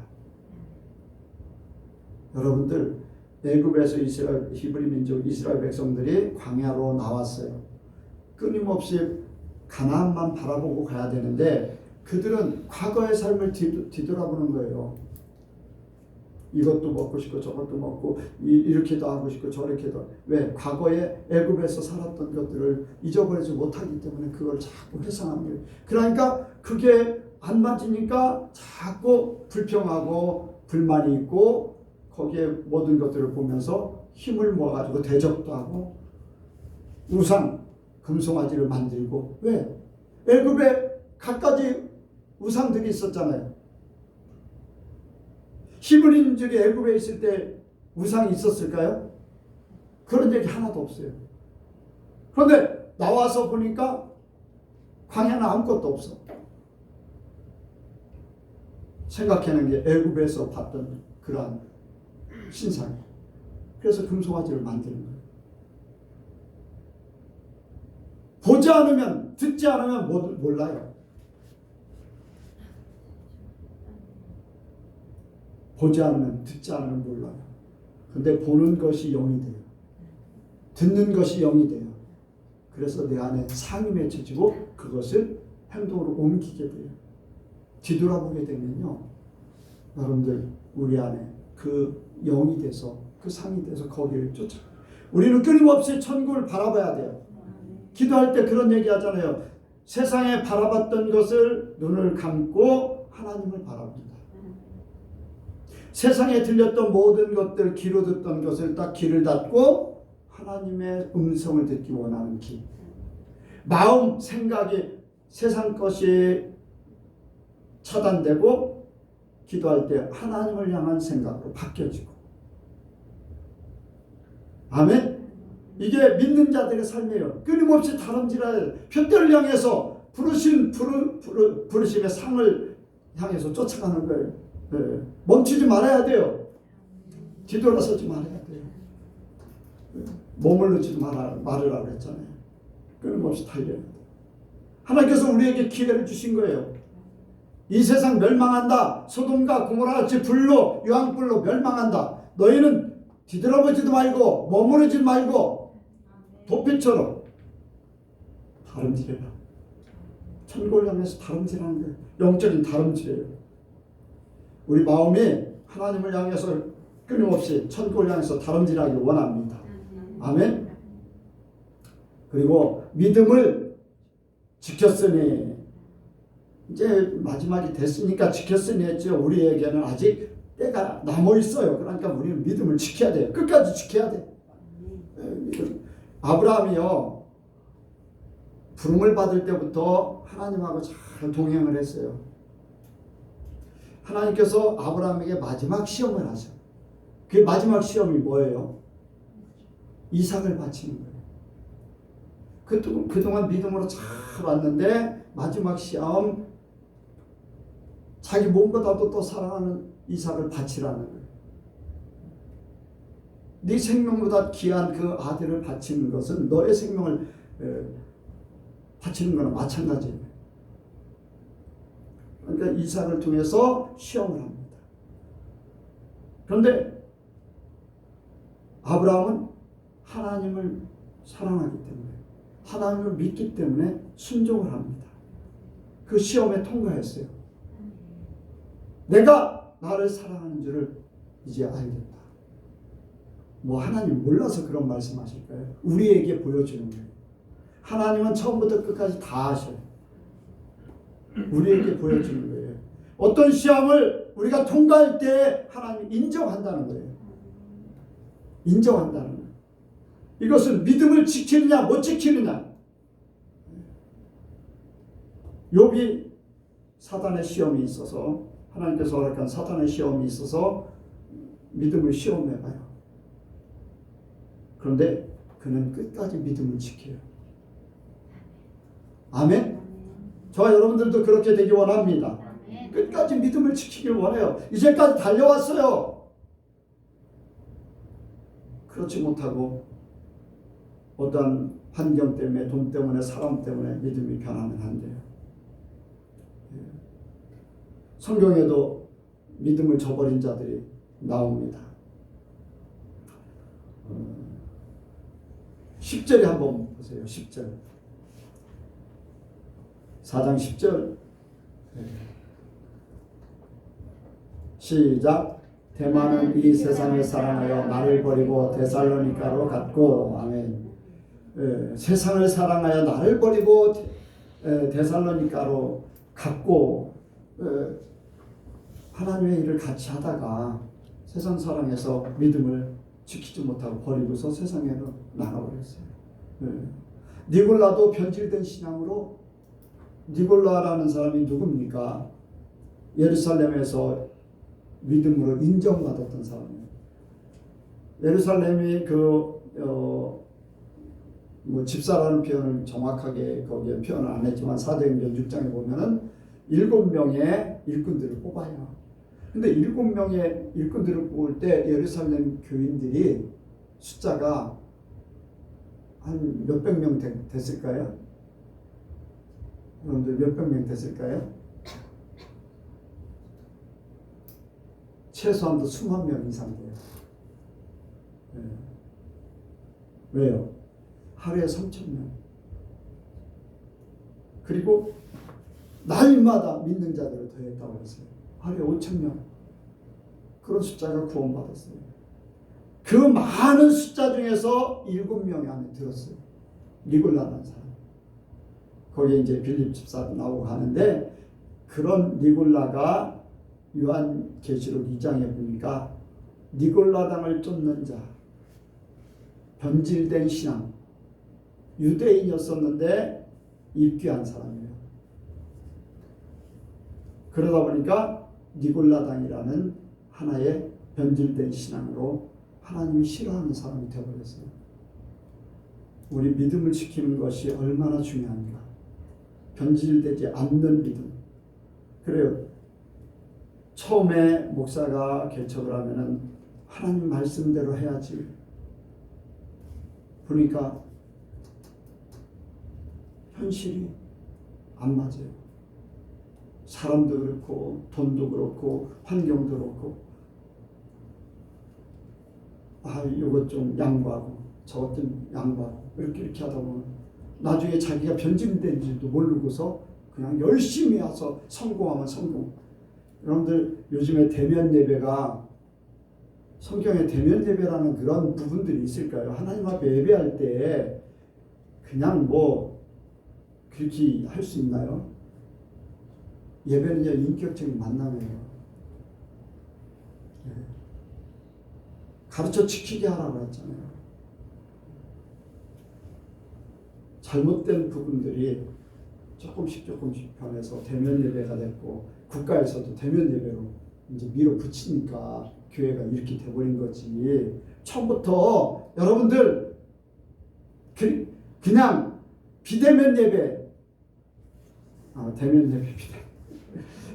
여러분들 애굽에서 이스라엘 히브리 민족 이스라엘 백성들이 광야로 나왔어요. 끊임없이 가나안만 바라보고 가야 되는데 그들은 과거의 삶을 뒤돌아보는 거예요. 이것도 먹고 싶고 저것도 먹고 이렇게도 하고 싶고 저렇게도. 왜? 과거에 애굽에서 살았던 것들을 잊어버리지 못하기 때문에 그걸 자꾸 회상하는 거예요. 그러니까 그게 안 맞으니까 자꾸 불평하고 불만이 있고 거기에 모든 것들을 보면서 힘을 모아가지고 대적도 하고 우상 금송아지를 만들고. 왜? 애굽에 갖가지 우상들이 있었잖아요. 히브리인들이 애굽에 있을 때 우상이 있었을까요? 그런 얘기 하나도 없어요. 그런데 나와서 보니까 광야는 아무것도 없어. 생각하는 게 애굽에서 봤던 그러한 신상이에요. 그래서 금송아지를 만드는 거예요. 보지 않으면 듣지 않으면 몰라요. 보지 않으면 듣지 않으면 몰라요. 근데 보는 것이 영이 돼요. 듣는 것이 영이 돼요. 그래서 내 안에 상이 맺혀지고 그것을 행동으로 옮기게 돼요. 뒤돌아보게 되면요 여러분들 우리 안에 그 영이 돼서 그 상이 돼서 거기를 쫓아가요. 우리는 끊임없이 천국을 바라봐야 돼요. 기도할 때 그런 얘기 하잖아요. 세상에 바라봤던 것을 눈을 감고 하나님을 바라봅니다. 세상에 들렸던 모든 것들, 귀로 듣던 것을 딱 귀를 닫고 하나님의 음성을 듣기 원하는 귀. 마음, 생각이 세상 것이 차단되고 기도할 때 하나님을 향한 생각으로 바뀌어지고. 아멘? 이게 믿는 자들의 삶이에요. 끊임없이 다름질할 표대를 향해서 부르심의 상을 향해서 쫓아가는 거예요. 네. 멈추지 말아야 돼요. 뒤돌아서지 말아야 돼요. 머물르지도 말으라고 했잖아요. 끊임없이 달려야 돼요. 하나님께서 우리에게 기회를 주신 거예요. 이 세상 멸망한다. 소돔과 고모라 같이 불로 유황불로 멸망한다. 너희는 뒤돌아보지도 말고 머무르지 말고 도피처럼 다름질해라. 천국을 향해서 다름질하는 거예요. 영적인 다름질이에요. 우리 마음이 하나님을 향해서 끊임없이 천국을 향해서 다름질하기 원합니다. 아멘. 그리고 믿음을 지켰으니 이제 마지막이 됐으니까 지켰으니 했죠. 우리에게는 아직 때가 남아 있어요. 그러니까 우리는 믿음을 지켜야 돼요. 끝까지 지켜야 돼. 아브라함이요 부름을 받을 때부터 하나님하고 잘 동행을 했어요. 하나님께서 아브라함에게 마지막 시험을 하셔. 그 마지막 시험이 뭐예요? 이삭을 바치는 거예요. 그동안 믿음으로 잘 왔는데 마지막 시험 자기 몸보다도 또 사랑하는 이삭을 바치라는 거예요. 네 생명보다 귀한 그 아들을 바치는 것은 너의 생명을 바치는 거나 마찬가지예요. 그러니까 이삭을 통해서 시험을 합니다. 그런데 아브라함은 하나님을 사랑하기 때문에 하나님을 믿기 때문에 순종을 합니다. 그 시험에 통과했어요. 내가 나를 사랑하는 줄을 이제 알겠다. 뭐 하나님 몰라서 그런 말씀하실까요? 우리에게 보여주는 거예요. 하나님은 처음부터 끝까지 다 아셔요. 우리에게 보여주는 거예요. 어떤 시험을 우리가 통과할 때 하나님이 인정한다는 거예요. 인정한다는 거예요. 이것은 믿음을 지키느냐 못 지키느냐. 욥이 사단의 시험이 있어서 하나님께서 허락한 사단의 시험이 있어서 믿음을 시험해봐요. 그런데 그는 끝까지 믿음을 지켜요. 아멘. 저와 여러분들도 그렇게 되기 원합니다. 끝까지 믿음을 지키길 원해요. 이제까지 달려왔어요. 그렇지 못하고 어떤 환경 때문에, 돈 때문에, 사람 때문에 믿음이 변하면 안 돼요. 성경에도 믿음을 저버린 자들이 나옵니다. 10절에 한번 보세요. 10절. 4장 10절. 시작. 대만은 이 세상을 사랑하여 나를 버리고 데살로니가로 갔고. 아멘. 세상을 사랑하여 나를 버리고 데살로니가로 갔고, 하나님의 일을 같이 하다가 세상 사랑에서 믿음을 지키지 못하고 버리고서 세상에로 나가버렸어요. 니골라도 변질된 신앙으로, 니골라라는 사람이 누굽니까? 예루살렘에서 믿음으로 인정받았던 사람이에요. 예루살렘이 집사라는 표현을 정확하게 거기에 표현을 안 했지만 사도행전 6장에 보면은 7명의 일꾼들을 뽑아요. 근데 7명의 일꾼들을 뽑을 때 예루살렘 교인들이 숫자가 한 몇백 명 됐을까요? 여러분들 몇백 명 됐을까요? 최소한도 수만 명 이상 돼요. 왜요? 하루에 3,000명. 그리고 날마다 믿는 자들을 더했다고 했어요. 하루에 5,000명. 그런 숫자가 구원받았어요. 그 많은 숫자 중에서 7명이 안에 들었어요. 니골라라는 사람. 거기에 이제 빌립 집사도 나오고 하는데, 그런 니골라가 요한계시록 2장에 보니까 니골라당을 쫓는 자, 변질된 신앙, 유대인이었었는데 입귀한 사람이에요. 그러다 보니까 니골라당이라는 하나의 변질된 신앙으로 하나님이 싫어하는 사람이 되어버렸어요. 우리 믿음을 지키는 것이 얼마나 중요한가. 변질되지 않는 믿음. 그래요. 처음에 목사가 개척을 하면은 하나님 말씀대로 해야지. 보니까 현실이 안 맞아요. 사람도 그렇고 돈도 그렇고 환경도 그렇고, 이것 좀 양보하고 저것 좀 양보하고 이렇게 하다 보면 나중에 자기가 변질된지도 모르고서 그냥 열심히 와서 성공하면 성공. 여러분들 요즘에 대면 예배가, 성경에 대면 예배라는 그런 부분들이 있을까요? 하나님 앞에 예배할 때 그냥 그렇게 할 수 있나요? 예배는요, 인격적인 만남이에요. 가르쳐 지키게 하라고 했잖아요. 잘못된 부분들이 조금씩 변해서 대면 예배가 됐고, 국가에서도 대면 예배로 이제 밀어붙이니까 교회가 이렇게 돼버린 거지. 처음부터 여러분들 그냥 비대면 예배, 대면 예배,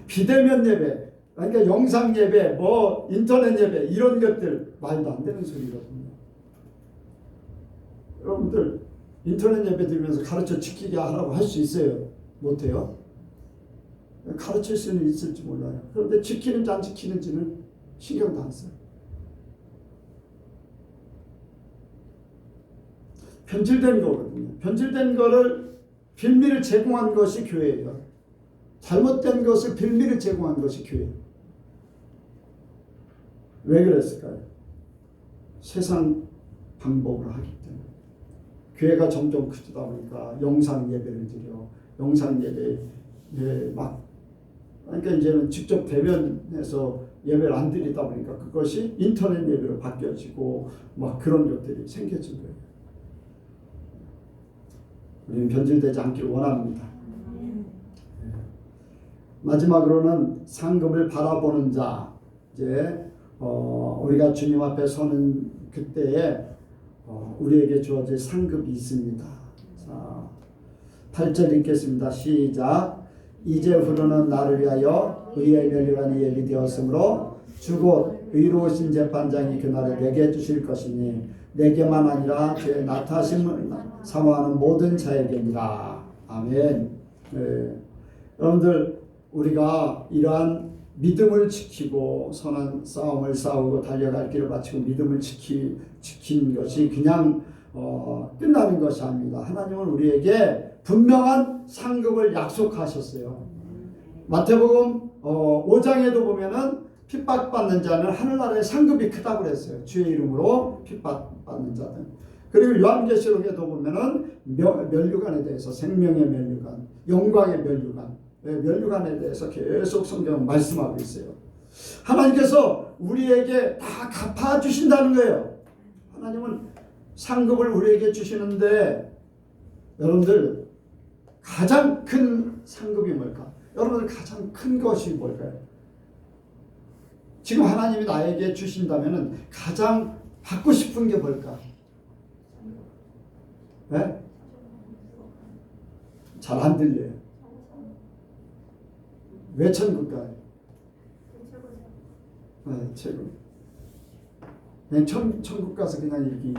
비대면 예배, 그러니까 영상 예배, 인터넷 예배, 이런 것들 말도 안 되는 소리거든요. 여러분들 인터넷 예배 드리면서 가르쳐 지키게 하라고 할 수 있어요? 못해요? 가르칠 수는 있을지 몰라요. 그런데 지키는지 안 지키는지는 신경도 안 써요. 변질된 거거든요. 변질된 거를 빌미를 제공한 것이 교회예요. 잘못된 것을 빌미를 제공한 것이 교회예요. 왜 그랬을까요? 세상 방법으로 하기 때문에. 교회가 점점 크다 보니까 영상 예배를 드려. 영상 예배에 그러니까 이제는 직접 대면해서 예배를 안 드리다 보니까 그것이 인터넷 예배로 바뀌어지고 그런 것들이 생겨진 거예요. 우리는 변질되지 않길 원합니다. 마지막으로는 상급을 바라보는 자. 이제 우리가 주님 앞에 서는 그때에 우리에게 주어질 상급이 있습니다. 자, 8절 읽겠습니다. 시작. 이제후로는 나를 위하여 의의 면류관이 예비되었으므로 주곧 의로우신 재판장이 그날에 내게 주실 것이니 내게만 아니라 죄의 나타심을 사모하는 모든 자에게니라. 아멘. 여러분들, 우리가 이러한 믿음을 지키고 선한 싸움을 싸우고 달려갈 길을 마치고 믿음을 지킨 것이 그냥 끝나는 것이 아닙니다. 하나님은 우리에게 분명한 상급을 약속하셨어요. 마태복음 5장에도 보면은 핍박받는 자는 하늘나라의 상급이 크다고 그랬어요. 주의 이름으로 핍박받는 자들. 그리고 요한계시록에도 보면은 면류관에 대해서, 생명의 면류관, 영광의 면류관, 면류관에 대해서 계속 성경은 말씀하고 있어요. 하나님께서 우리에게 다 갚아주신다는 거예요. 하나님은 상급을 우리에게 주시는데, 여러분들 가장 큰 상급이 뭘까? 여러분들 가장 큰 것이 뭘까요? 지금 하나님이 나에게 주신다면 가장 받고 싶은 게 뭘까? 네? 잘 안 들려요. 왜 천국가요? 네, 최고. 그냥 천국 가서 그냥 이렇게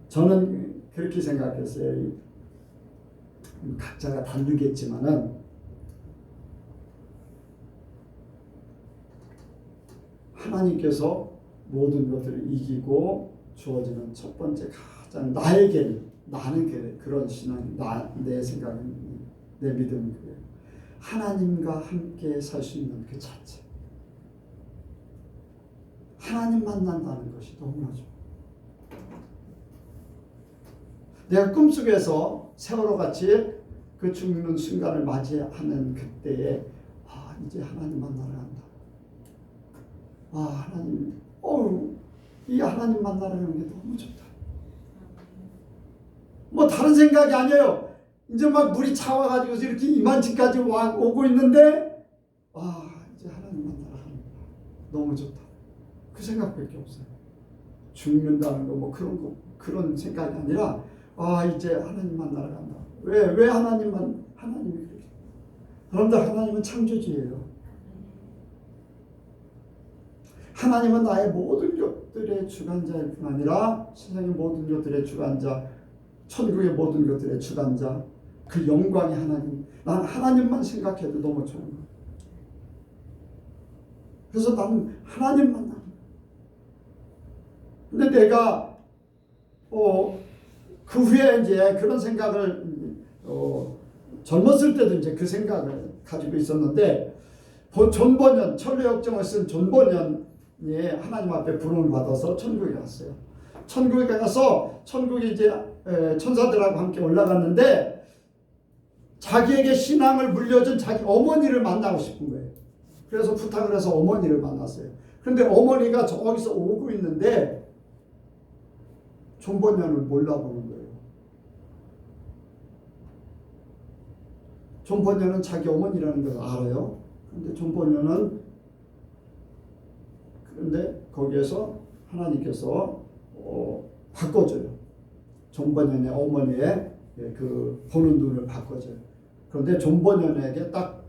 저는 그렇게 생각했어요. 각자가 다르겠지만은 하나님께서 모든 것들을 이기고 주어지는 첫 번째 가장 나는 그런 신앙이 내 생각은, 내 믿음은 그래요. 하나님과 함께 살 수 있는 그 자체. 하나님 만난다는 것이 너무나 좋아요. 내가 꿈속에서 세월호같이 그 죽는 순간을 맞이하는 그때에 이제 하나님 만나러 간다. 하나님, 이 하나님 만나러 가는 게 너무 좋다. 뭐 다른 생각이 아니에요. 이제 막 물이 차와가지고 이렇게 이만치까지 오고 있는데 이제 하나님 만나러 간다. 너무 좋다. 그 생각밖에 없어요. 죽는다는 거 뭐 그런 생각이 아니라 이제 하나님 만나러 간다. 왜 하나님이 그렇게? 여러분들, 하나님은 창조주예요. 하나님은 나의 모든 것들의 주관자일 뿐 아니라 세상의 모든 것들의 주관자, 천국의 모든 것들의 주관자, 그 영광의 하나님. 난 하나님만 생각해도 너무 좋은 거예요. 그래서 나는 하나님 만나. 근데 내가 그 후에 이제 그런 생각을 젊었을 때도 이제 그 생각을 가지고 있었는데, 존 버년, 철로 역정을 쓴 존 버년이 하나님 앞에 부름을 받아서 천국에 갔어요. 천국에 가서 천국에 이제 천사들하고 함께 올라갔는데, 자기에게 신앙을 물려준 자기 어머니를 만나고 싶은 거예요. 그래서 부탁을 해서 어머니를 만났어요. 그런데 어머니가 저기서 오고 있는데 존 버년을 몰라보는 거예요. 존 버년은 자기 어머니라는 걸 알아요. 그런데 존 버년은, 그런데 거기에서 하나님께서 바꿔줘요. 존 버년의 어머니의 그 보는 눈을 바꿔줘요. 그런데 존 버년에게 딱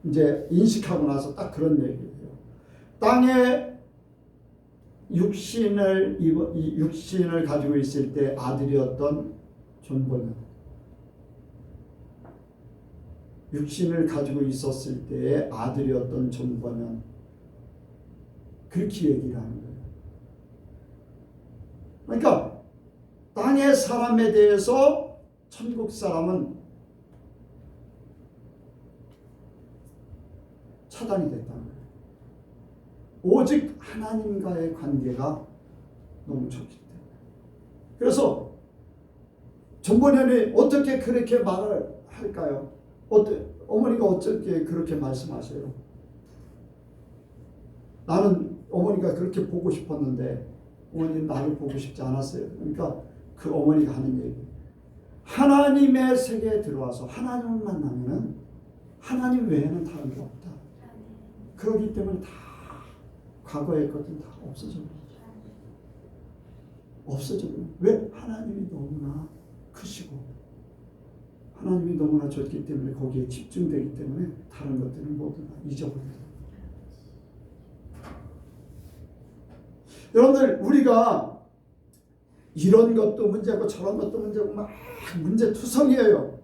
이제 인식하고 나서 딱 그런 얘기예요. 땅에 육신을 가지고 있을 때 아들이었던 존 버년, 육신을 가지고 있었을 때의 아들이었던 존 버년, 그렇게 얘기를 하는 거예요. 그러니까 땅의 사람에 대해서 천국 사람은 차단이 됐다는 거예요. 오직 하나님과의 관계가 너무 좋기 때문에. 그래서 존 버년이 어떻게 그렇게 말을 할까요? 어머니가 어떻게 그렇게 말씀하세요? 나는 어머니가 그렇게 보고 싶었는데 어머니는 나를 보고 싶지 않았어요. 그러니까 그 어머니가 하는 얘기, 하나님의 세계에 들어와서 하나님을 만나면 하나님 외에는 다른 게 없다. 그렇기 때문에 다 과거의 것들은 다 없어져 버리죠. 없어져 버려요. 왜? 하나님이 너무나 크시고 하나님이 너무나 좋기 때문에 거기에 집중되기 때문에 다른 것들은 모두 다 잊어버려요. 여러분들 우리가 이런 것도 문제고 저런 것도 문제고 막 문제투성이에요.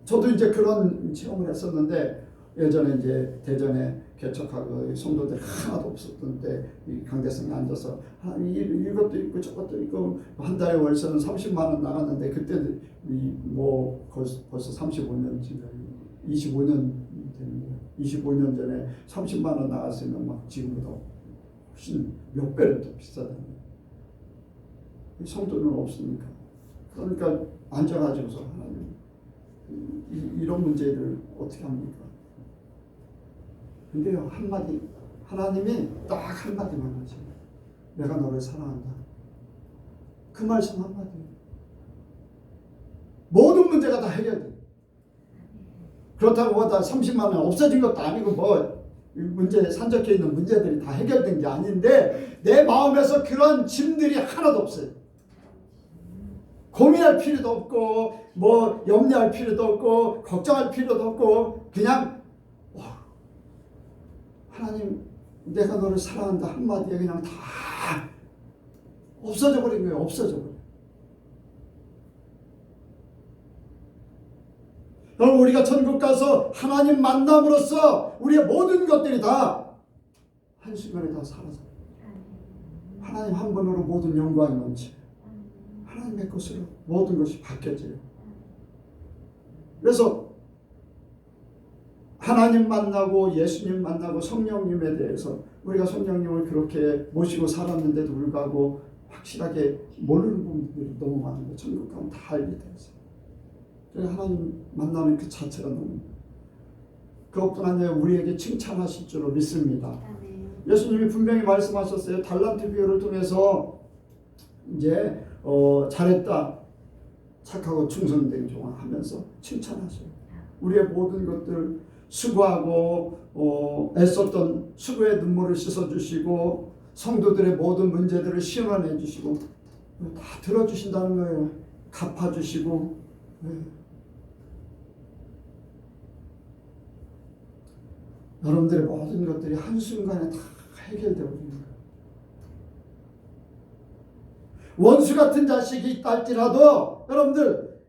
저도 이제 그런 체험을 했었는데 예전에 이제 대전에 개척하고 성도들이 하나도 없었던데 이 강대성에 앉아서 이것도 있고 저것도 있고 한 달에 월세는 30만 원 나갔는데 그때 뭐 벌써 35년쯤 25년 되는 25년 전에 30만 원 나갔으면 막 지금보다 훨씬 몇 배를 더 비싸잖아요. 성도는 없으니까. 그러니까 앉아가지고서 하나님 이런 문제를 어떻게 합니까? 근데요 한마디 하나님이 딱 한마디만 하죠. 내가 너를 사랑한다. 그 말씀 한마디. 모든 문제가 다 해결돼. 그렇다고 다 30만 원 없어진 것도 아니고 뭐 문제 산적해 있는 문제들이 다 해결된 게 아닌데 내 마음에서 그런 짐들이 하나도 없어요. 고민할 필요도 없고 뭐 염려할 필요도 없고 걱정할 필요도 없고 그냥 하나님 내가 너를 사랑한다 한마디에 그냥 다 없어져 버린 거예요. 없어져 버려요. 여러분 우리가 천국 가서 하나님 만남으로써 우리의 모든 것들이 다 한순간에 다 사라져요. 하나님 한 분으로 모든 영광이 넘쳐요. 하나님의 것으로 모든 것이 바뀌어져요. 그래서 하나님 만나고 예수님 만나고 성령님에 대해서 우리가 성령님을 그렇게 모시고 살았는데도 불구하고 확실하게 모르는 부분들이 너무 많은데 천국 가면 다 알게 되었어요. 그래서 하나님 만나는 그 자체가 너무 그것뿐 아니라 우리에게 칭찬하실 줄로 믿습니다. 예수님이 분명히 말씀하셨어요. 달란트 비유를 통해서 이제 잘했다 착하고 충성된 종아 하면서 칭찬하셔요. 우리의 모든 것들 수고하고 애썼던 수고의 눈물을 씻어주시고 성도들의 모든 문제들을 시원해 주시고 다 들어주신다는 거예요. 갚아주시고 여러분들의 모든 것들이 한순간에 다 해결되어 버리는 거예요. 원수 같은 자식이 있다 할지라도 여러분들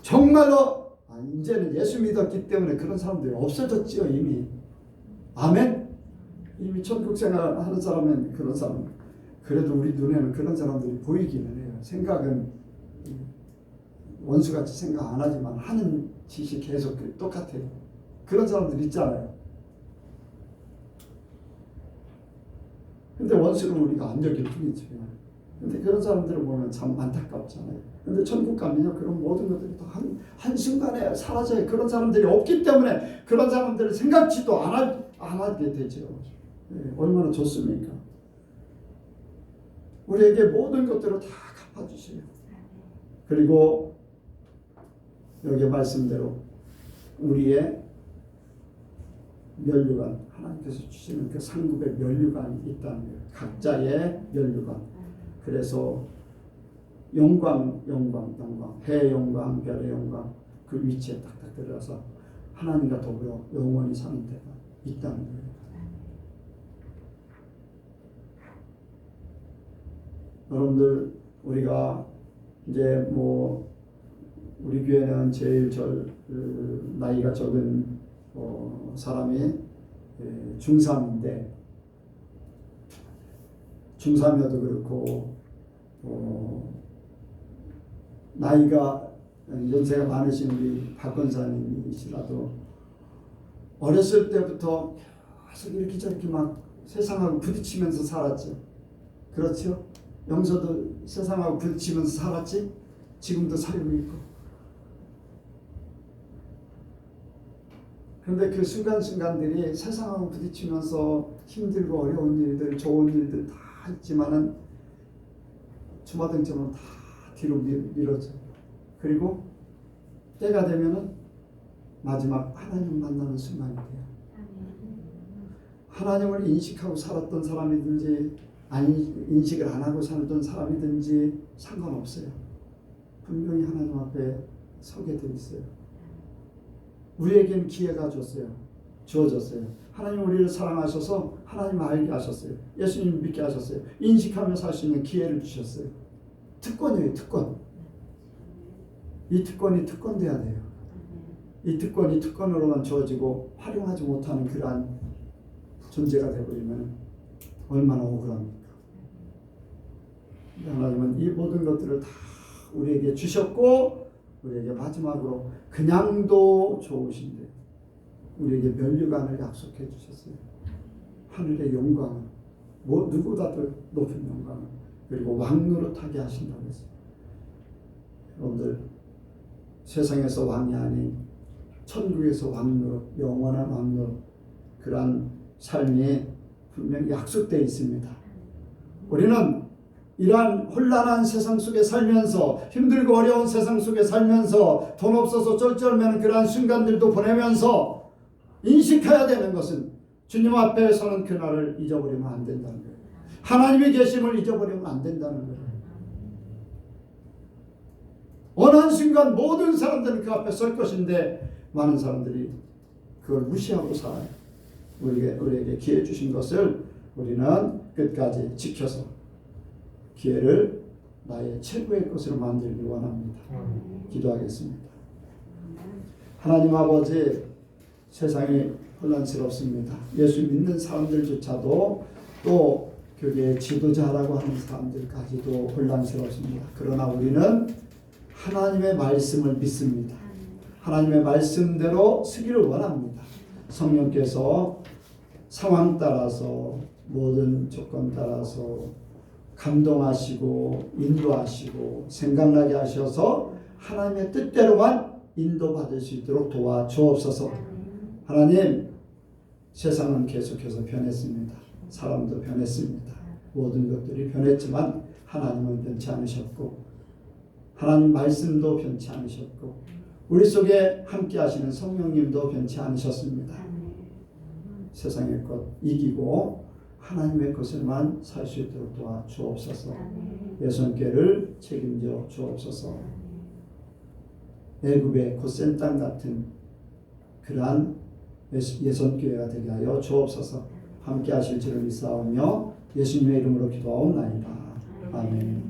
정말로 이제는 예수 믿었기 때문에 그런 사람들이 없어졌지요. 이미. 아멘. 이미 천국 생활 하는 사람은 그런 사람 그래도 우리 눈에는 그런 사람들이 보이기는 해요. 생각은 원수같이 생각 안 하지만 하는 짓이 계속 똑같아요. 그런 사람들 있잖아요. 근데 원수는 우리가 안 여길 뿐이죠. 근데 그런 사람들을 보면 참 안타깝잖아요. 근데 천국 가면요, 그런 모든 것들이 다 한순간에 사라져요. 그런 사람들이 없기 때문에 그런 사람들을 생각지도 안 하게 되죠. 네, 얼마나 좋습니까? 우리에게 모든 것들을 다 갚아주세요. 그리고 여기 말씀대로 우리의 면류관, 하나님께서 주시는 그 상급의 면류관이 있다는 거예요. 각자의 면류관. 그래서 영광, 해의 영광, 별의 영광 그 위치에 딱딱 들어가서 하나님과 더불어 영원히 사는 데가 있다는 거예요. 여러분들 우리가 이제 뭐 우리 교회는 제일 나이가 적은 사람이 중3인데 중3이어도 그렇고 나이가 연세가 많으신 우리 박 권사님이시라도 어렸을 때부터 계속 이렇게 저렇게 막 세상하고 부딪히면서 살았죠. 그렇죠? 영서도 세상하고 부딪히면서 살았지? 지금도 살고 있고. 그런데 그 순간순간들이 세상하고 부딪히면서 힘들고 어려운 일들, 좋은 일들 다 있지만은 주마등처럼 다 뒤로 밀어져. 그리고 때가 되면은 마지막 하나님 만나는 순간이 돼요. 하나님을 인식하고 살았던 사람이든지 아니 인식을 안 하고 살던 사람이든지 상관없어요. 분명히 하나님 앞에 서게 돼 있어요. 우리에겐 기회가 주어졌어요. 하나님 우리를 사랑하셔서 하나님 알게 하셨어요. 예수님 믿게 하셨어요. 인식하며 살 수 있는 기회를 주셨어요. 특권이에요. 특권. 이 특권이 특권돼야 돼요. 이 특권이 특권으로만 주어지고 활용하지 못하는 그러한 존재가 되어버리면 얼마나 억울합니까? 하나님은 이 모든 것들을 다 우리에게 주셨고 우리에게 마지막으로 그냥도 좋으신데 우리에게 면류관을 약속해 주셨어요. 하늘의 영광을 누구보다도 높은 영광을 그리고 왕노릇하게 하신다고 했어요. 여러분들 세상에서 왕이 아닌 천국에서 왕노릇 영원한 왕노릇 그러한 삶이 분명히 약속되어 있습니다. 우리는 이러한 혼란한 세상 속에 살면서 힘들고 어려운 세상 속에 살면서 돈 없어서 쩔쩔매는 그러한 순간들도 보내면서 인식해야 되는 것은 주님 앞에 서는 그날을 잊어버리면 안 된다는 거예요. 하나님의 계심을 잊어버리면 안 된다는 거예요. 어느 한 순간 모든 사람들은 그 앞에 설 것인데 많은 사람들이 그걸 무시하고 살아요. 우리에게 기회 주신 것을 우리는 끝까지 지켜서 기회를 나의 최고의 것으로 만들기 원합니다. 기도하겠습니다. 하나님 아버지, 세상이 혼란스럽습니다. 예수 믿는 사람들조차도 또 교회의 지도자라고 하는 사람들까지도 혼란스럽습니다. 그러나 우리는 하나님의 말씀을 믿습니다. 하나님의 말씀대로 서기를 원합니다. 성령께서 상황 따라서 모든 조건 따라서 감동하시고 인도하시고 생각나게 하셔서 하나님의 뜻대로만 인도받을 수 있도록 도와주옵소서. 하나님, 세상은 계속해서 변했습니다. 사람도 변했습니다. 모든 것들이 변했지만 하나님은 변치 않으셨고 하나님 말씀도 변치 않으셨고 우리 속에 함께 하시는 성령님도 변치 않으셨습니다. 세상의 것 이기고 하나님의 것을만 살 수 있도록 도와주옵소서. 예선교회를 책임져 주옵소서. 애굽의 곧센 땅 같은 그러한 예선교회가 되게 하여 주옵소서. 함께 하실 줄을 믿사오며 예수님의 이름으로 기도하옵나이다. 아멘.